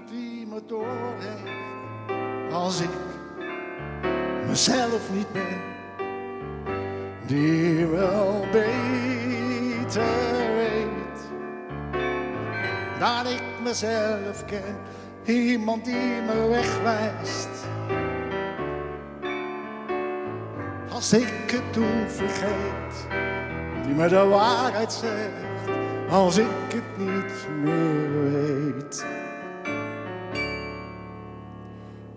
iemand die me doorheeft als ik mezelf niet ben, die wel beter weet dat ik mezelf ken. Iemand die me wegwijst als ik het doel vergeet, die me de waarheid zegt als ik het niet meer weet.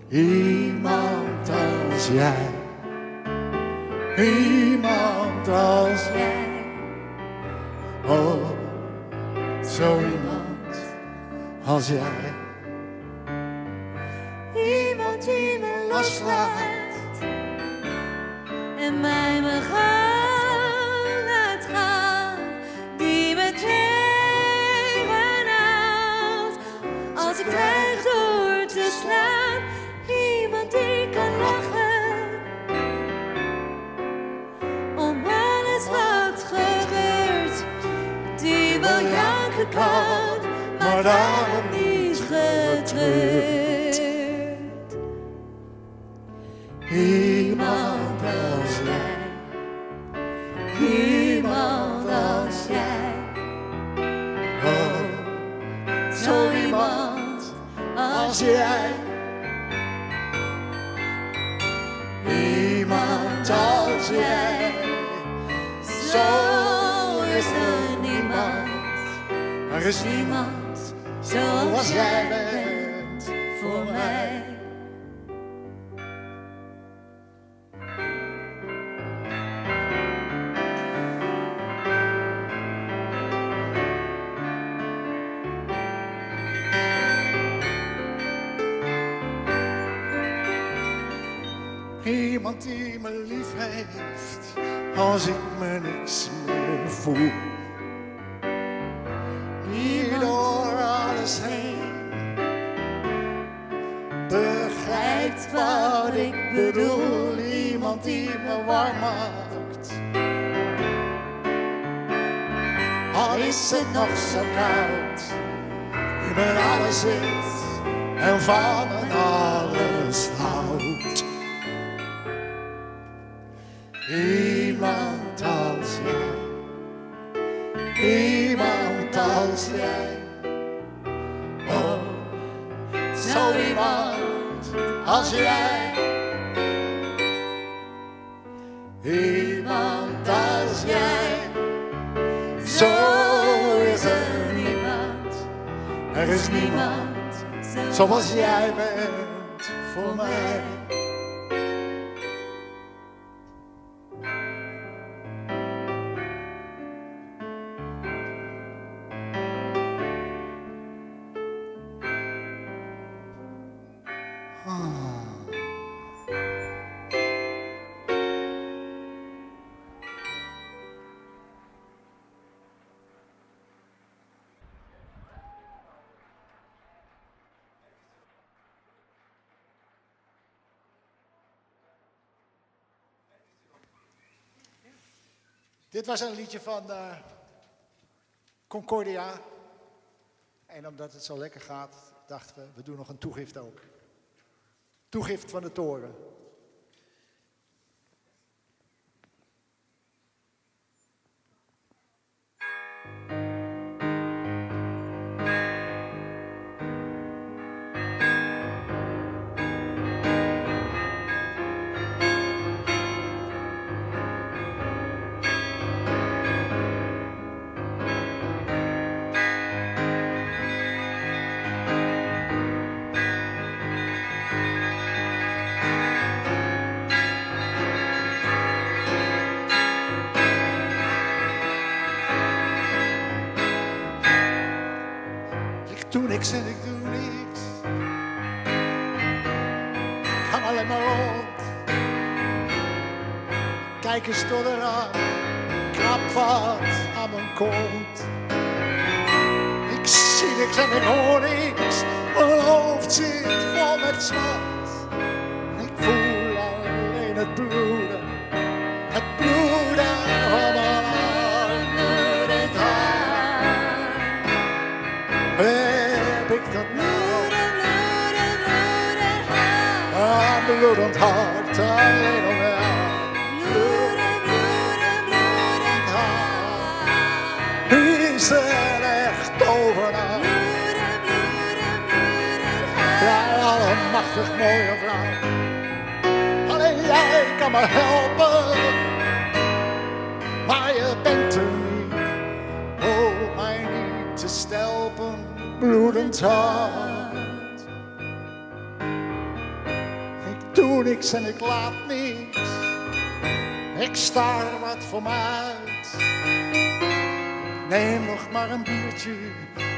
Iemand als jij, iemand als jij, oh, zo iemand als jij. Iemand die me loslaat en mij me gaan laat gaan, die me tegenhoudt als ik dreig door te slaan. Iemand die kan lachen om alles wat gebeurt, die wel janken kan, maar daarom niet getreurd. Iemand als jij, Iemand als jij, oh, zo iemand als jij. Iemand als jij, zo is er niemand, er is niemand niemand zoals zoals jij jij bent voor mij. Iemand die me lief heeft als ik me niks meer voel. Die door alles heen begrijpt wat ik bedoel. Iemand die me warm maakt, al is het nog zo koud. Die met alles zit en van alles houdt. Iemand als jij, iemand als jij, oh, zo iemand als jij. Iemand als jij, zo is er niemand, er is niemand zoals jij bent voor mij. Dit was een liedje van Concordia. En omdat het zo lekker gaat, dachten we doen nog een toegift ook. Toegift van de toren. Doe niks en ik doe niks. Ik ga alleen maar rond. Kijk eens door de raam. Krap wat aan mijn kont. Ik zie niks en ik hoor niks. Mijn hoofd zit vol met zwart. Ik voel alleen het bloeden. Het bloeden van mijn handen en haar. Heb ik dat nou? bloedend hart alleen om jou. Bloeden, bloeden, bloedend hart. Is er echt tovenaar? Bloeden, bloeden, bloedend hart. Jij allemachtig mooie vrouw. Alleen jij kan me helpen. Maar je bent er niet. Oh, mij niet te stelpen. Bloedend hart. Ik doe niks en ik laat niks. Ik staar wat voor mij uit. Neem nog maar een biertje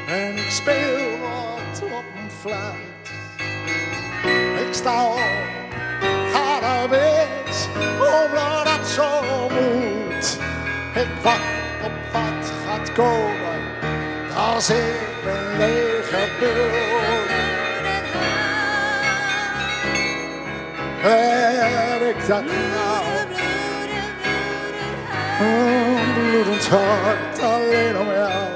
en ik speel wat op mijn fluit. Ik sta op, ga naar bed, omdat het zo moet. Ik wacht op wat gaat komen, als ik mijn lege bult. Heb ik dat nou? Een bloedend hart alleen om jou.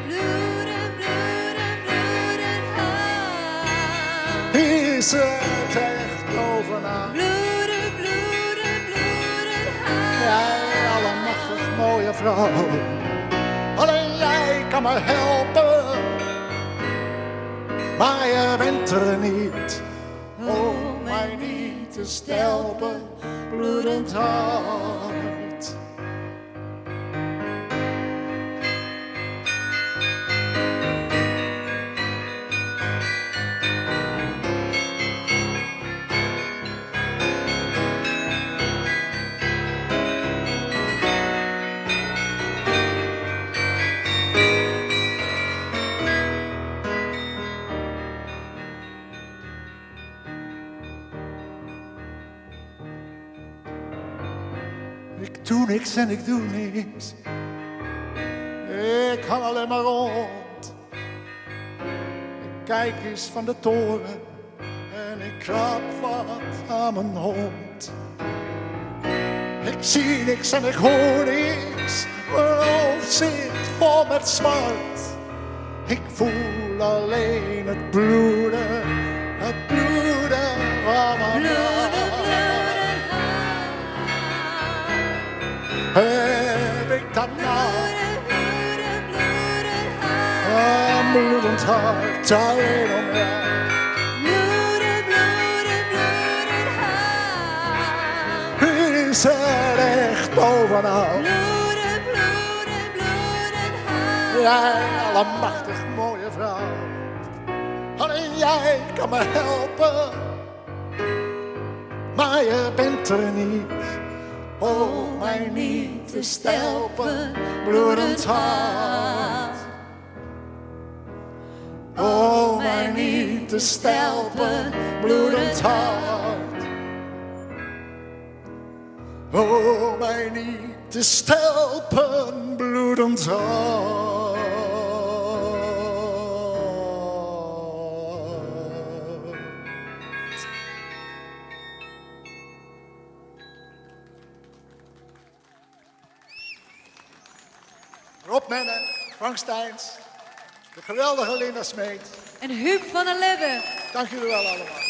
Bloeden, bloeden, bloedend hart. Is het echt overnaam? Bloeden, bloeden, bloedend hart. Jij allemachtig mooie vrouw. Alleen jij kan me helpen. Maar je bent er niet. Oh, mij niet te stelpen. Bloedend hart. Ik doe niks en ik doe niks. Ik hang alleen maar rond. Ik kijk eens van de toren en ik krap wat aan mijn hond. Ik zie niks en ik hoor niks. Mijn hoofd zit vol met smart. Ik voel alleen het bloeden van mijn hart. Heb ik dat nou? Een bloedend hart alleen om jou. Bloeden, bloeden, bloedend hart. Is er echt bovenal? Bloeden, bloeden, bloedend hart. Jij allemachtig mooie vrouw. Alleen jij kan me helpen. Maar je bent er niet. Oh, mij niet te stelpen, bloedend hart. Oh, mij niet te stelpen, bloedend hart. Oh, mij niet te stelpen, bloedend hart. Rob Menne, Frank Steins, de geweldige Linda Smeet. En Huub van der Lebbe. Dank jullie wel allemaal.